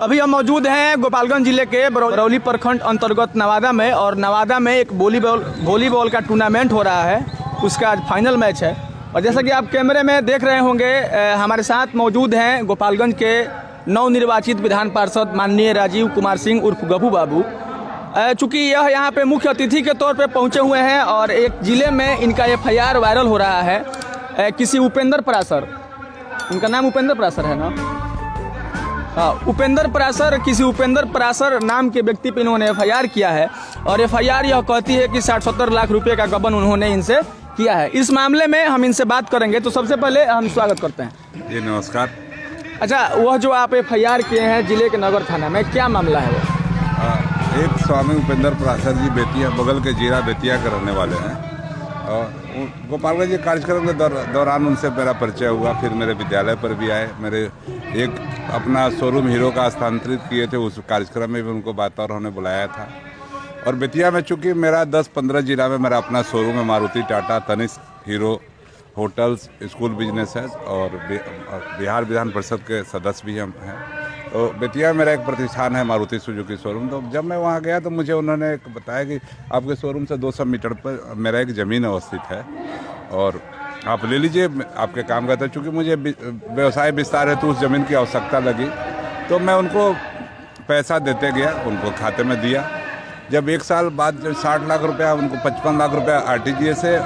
अभी हम मौजूद हैं गोपालगंज जिले के बरौली प्रखंड अंतर्गत नवादा में, और नवादा में एक वॉलीबॉल का टूर्नामेंट हो रहा है। उसका आज फाइनल मैच है। और जैसा कि आप कैमरे में देख रहे होंगे, हमारे साथ मौजूद हैं गोपालगंज के नवनिर्वाचित विधान पार्षद माननीय राजीव कुमार सिंह उर्फ गप्पू बाबू। चूँकि यह यहाँ पे मुख्य अतिथि के तौर पे पहुँचे हुए हैं और एक ज़िले में इनका FIR वायरल हो रहा है। किसी उपेंद्र परासर, इनका नाम उपेंद्र परासर है ना? हाँ, उपेंद्र परासर, किसी उपेंद्र परासर नाम के व्यक्ति पे इन्होंने FIR किया है। और FIR यह कहती है कि 60-70 लाख रुपए का गबन उन्होंने इनसे किया है। इस मामले में हम इनसे बात करेंगे। तो सबसे पहले हम स्वागत करते हैं। जी नमस्कार। अच्छा, वह जो आप FIR किए हैं जिले के नगर थाना में, क्या मामला है वो? एक स्वामी उपेंद्र परासर जी बेतिया, बगल के जीरा बेतिया के रहने वाले हैं। और गोपालगंज कार्यक्रम के दौरान उनसे मेरा परिचय हुआ। फिर मेरे विद्यालय पर भी आए। मेरे एक अपना शोरूम हीरो का स्थानांतरित किए थे, उस कार्यक्रम में भी उनको बातौर उन्होंने बुलाया था। और बेतिया में चूँकि मेरा 10-15 जिला में मेरा अपना शोरूम है, Maruti, Tata, Tanishq, Hero, hotels, school business है, और बिहार विधान परिषद के सदस्य भी हम हैं। तो बेतिया मेरा एक प्रतिष्ठान है मारुति सुजुकी शोरूम। तो जब मैं वहाँ गया तो मुझे उन्होंने बताया कि आपके शोरूम से 200 मीटर पर मेरा एक ज़मीन अवस्थित है और आप ले लीजिए, आपके काम का था। चूँकि मुझे व्यवसाय विस्तार है तो उस ज़मीन की आवश्यकता लगी, तो मैं उनको पैसा देते गया, उनको खाते में दिया। जब 1 साल बाद जब 60 लाख रुपया, उनको 55 लाख रुपया RTGS से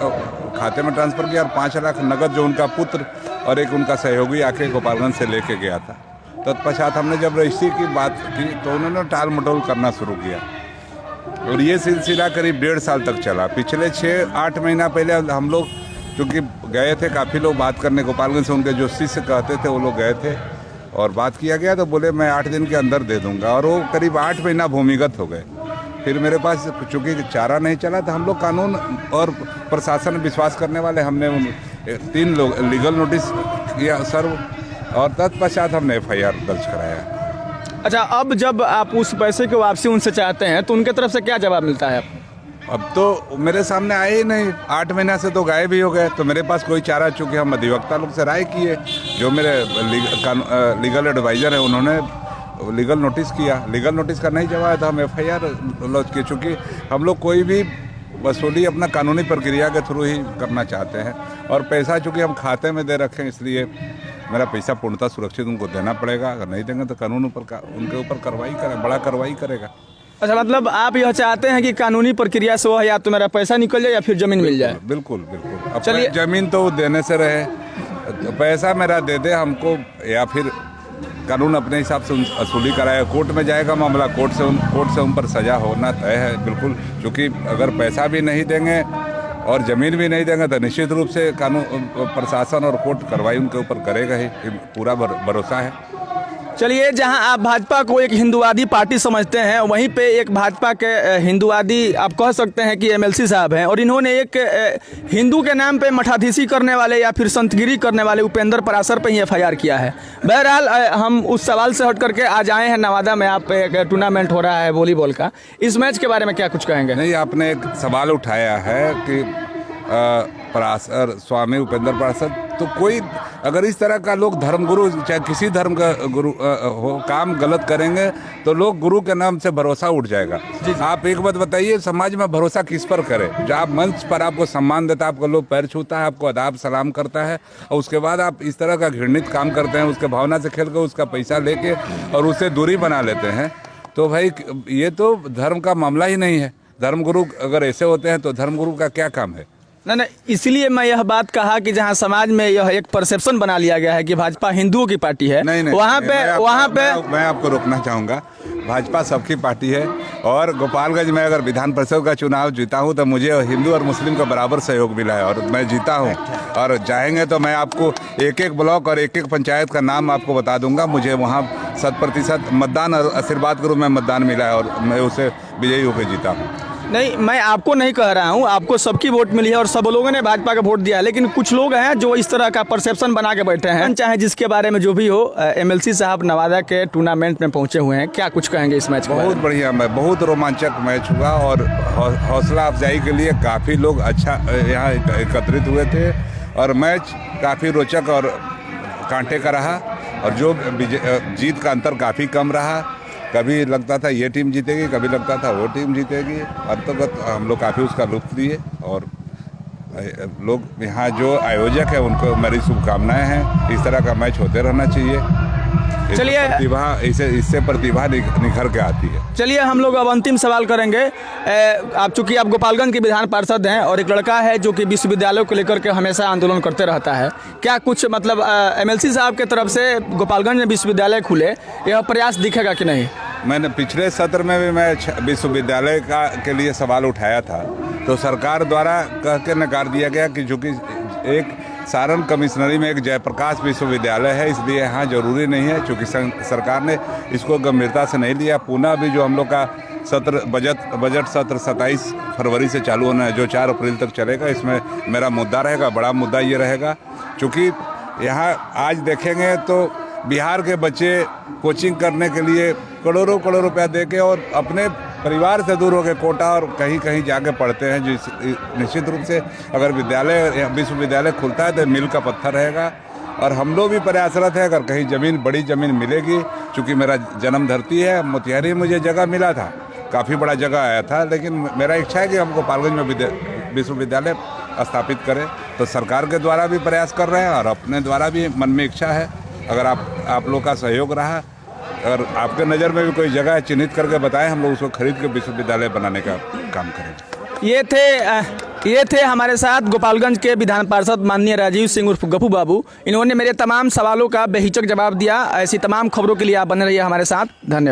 खाते में ट्रांसफ़र किया और 5 लाख नगद जो उनका पुत्र और एक उनका सहयोगी आके गोपालगंज से लेके गया था। तत्पश्चात हमने जब रजिस्ट्री की बात की तो उन्होंने टाल मटोल करना शुरू किया और ये सिलसिला करीब 1.5 साल तक चला। पिछले 6-8 महीना पहले हम लोग चूँकि गए थे, काफ़ी लोग बात करने गोपालगंज से, उनके जो शिष्य कहते थे वो लोग गए थे और बात किया गया तो बोले मैं 8 दिन के अंदर दे दूँगा। और वो करीब 8 महीना भूमिगत हो गए। फिर मेरे पास चूँकि चारा नहीं चला तो हम लोग कानून और प्रशासन में विश्वास करने वाले, हमने 3 लोग लीगल नोटिस किया सर्व और तत्पश्चात हमने FIR दर्ज कराया। अच्छा, अब जब आप उस पैसे की वापसी उनसे चाहते हैं तो उनके तरफ से क्या जवाब मिलता है? अब तो मेरे सामने आए ही नहीं, 8 महीना से तो गायब ही हो गए। तो मेरे पास कोई चारा, चूँकि हम अधिवक्ता लोग से राय किए, जो मेरे लीगल एडवाइज़र हैं उन्होंने लीगल नोटिस किया। लीगल नोटिस का नहीं जवाब तो हम FIR लॉन्च किए। चूँकि हम लोग कोई भी वसूली अपना कानूनी प्रक्रिया के थ्रू ही करना चाहते हैं और पैसा चूँकि हम खाते में दे रखे हैं, इसलिए मेरा पैसा पूर्णतः सुरक्षित उनको देना पड़ेगा। अगर नहीं देंगे तो कानून उनके ऊपर कार्रवाई करें, बड़ा कार्रवाई करेगा। अच्छा, मतलब आप यह चाहते हैं कि कानूनी प्रक्रिया से वह या तो मेरा पैसा निकल जाए या फिर ज़मीन मिल जाए? बिल्कुल बिल्कुल। अब चलिए, ज़मीन तो देने से रहे, तो पैसा मेरा दे दे हमको, या फिर कानून अपने हिसाब से वसूली कराए। कोर्ट में जाएगा मामला, कोर्ट से उन पर सज़ा होना तय है बिल्कुल। क्योंकि अगर पैसा भी नहीं देंगे और ज़मीन भी नहीं देंगे तो निश्चित रूप से कानून, प्रशासन और कोर्ट कार्रवाई उनके ऊपर करेगा ही, पूरा भरोसा है। चलिए, जहां आप भाजपा को एक हिंदुवादी पार्टी समझते हैं, वहीं पे एक भाजपा के हिंदुवादी आप कह सकते हैं कि MLC साहब हैं, और इन्होंने एक हिंदू के नाम पे मठाधीशी करने वाले या फिर संतगिरी करने वाले उपेंद्र परासर पे ही FIR किया है। बहरहाल, हम उस सवाल से हट करके आज आए हैं नवादा में। आप एक टूर्नामेंट हो रहा है वॉलीबॉल का, इस मैच के बारे में क्या कुछ कहेंगे? नहीं, आपने एक सवाल उठाया है कि परासर, स्वामी उपेंद्र परासर, तो कोई अगर इस तरह का लोग धर्मगुरु, चाहे किसी धर्म का गुरु हो, काम गलत करेंगे तो लोग गुरु के नाम से भरोसा उठ जाएगा। आप एक बात बताइए, समाज में भरोसा किस पर करें? जो आप मंच पर आपको सम्मान देता है, आपको लोग पैर छूता है, आपको आदाब सलाम करता है, और उसके बाद आप इस तरह का घृणित काम करते हैं, उसके भावना से खेल कर उसका पैसा लेके और उससे दूरी बना लेते हैं, तो भाई ये तो धर्म का मामला ही नहीं है। धर्मगुरु अगर ऐसे होते हैं तो धर्मगुरु का क्या काम है? नहीं, इसलिए मैं यह बात कहा कि जहां समाज में यह एक परसेप्शन बना लिया गया है कि भाजपा हिंदुओं की पार्टी है, वहाँ पे मैं आपको रोकना चाहूँगा। भाजपा सबकी पार्टी है और गोपालगंज में अगर विधान परिषद का चुनाव जीता हूँ तो मुझे हिंदू और मुस्लिम का बराबर सहयोग मिला है और मैं जीता हूँ। और चाहेंगे तो मैं आपको एक ब्लॉक और एक पंचायत का नाम आपको बता दूंगा। मुझे वहाँ 100% मतदान और आशीर्वाद के रूप में मतदान मिला है और मैं उसे विजयी होकर जीता हूँ। नहीं, मैं आपको नहीं कह रहा हूं, आपको सबकी वोट मिली है और सब लोगों ने भाजपा का वोट दिया है, लेकिन कुछ लोग हैं जो इस तरह का परसेप्शन बना के बैठे हैं। चाहे जिसके बारे में जो भी हो, MLC साहब नवादा के टूर्नामेंट में पहुंचे हुए हैं, क्या कुछ कहेंगे इस मैच? बहुत बढ़िया, बहुत रोमांचक मैच हुआ और हौसला अफजाई के लिए काफ़ी लोग अच्छा यहाँ एकत्रित हुए थे और मैच काफ़ी रोचक और कांटे का रहा और जो जीत का अंतर काफ़ी कम रहा। कभी लगता था ये टीम जीतेगी, कभी लगता था वो टीम जीतेगी। अंतर्गत हम लोग काफ़ी उसका लुत्फ लिए और लोग यहाँ जो आयोजक है उनको मेरी शुभकामनाएं हैं। इस तरह का मैच होते रहना चाहिए। चलिए, प्रतिभा इससे प्रतिभा निखर के आती है। चलिए हम लोग अब अंतिम सवाल करेंगे। आप चूंकि आप गोपालगंज के विधान पार्षद हैं और एक लड़का है जो कि विश्वविद्यालयों को लेकर के हमेशा आंदोलन करते रहता है, क्या कुछ मतलब एमएलसी साहब के तरफ से गोपालगंज में विश्वविद्यालय खुले, यह प्रयास दिखेगा कि नहीं? मैंने पिछले सत्र में भी मैं विश्वविद्यालय के लिए सवाल उठाया था, तो सरकार द्वारा कह के नकार दिया गया कि चूँकि एक सारण कमिश्नरी में एक जयप्रकाश विश्वविद्यालय है, इसलिए यहाँ जरूरी नहीं है। चूँकि सरकार ने इसको गंभीरता से नहीं लिया। पुनः भी जो हम लोग का सत्र बजट सत्र 27 फरवरी से चालू होना है, जो 4 अप्रैल तक चलेगा, इसमें मेरा मुद्दा रहेगा। बड़ा मुद्दा ये रहेगा, चूँकि यहाँ आज देखेंगे तो बिहार के बच्चे कोचिंग करने के लिए करोड़ों रुपया दे के और अपने परिवार से दूर होकर कोटा और कहीं कहीं जाके पढ़ते हैं। जिस निश्चित रूप से अगर विश्वविद्यालय खुलता है तो मील का पत्थर रहेगा। और हम लोग भी प्रयासरत है, अगर कहीं बड़ी ज़मीन मिलेगी, चूँकि मेरा जन्म धरती है, मोतिहारी मुझे जगह मिला था, काफ़ी बड़ा जगह आया था, लेकिन मेरा इच्छा है कि हम गोपालगंज में विश्वविद्यालय स्थापित करें। तो सरकार के द्वारा भी प्रयास कर रहे हैं और अपने द्वारा भी मन में इच्छा है। अगर आप लोग का सहयोग रहा, अगर आपके नज़र में भी कोई जगह चिन्हित करके बताएं, हम लोग उसको खरीद के विश्वविद्यालय बनाने का काम करेंगे। ये थे हमारे साथ गोपालगंज के विधान पार्षद माननीय राजीव सिंह उर्फ गप्पू बाबू। इन्होंने मेरे तमाम सवालों का बेहिचक जवाब दिया। ऐसी तमाम खबरों के लिए आप बने रहिए हमारे साथ। धन्यवाद।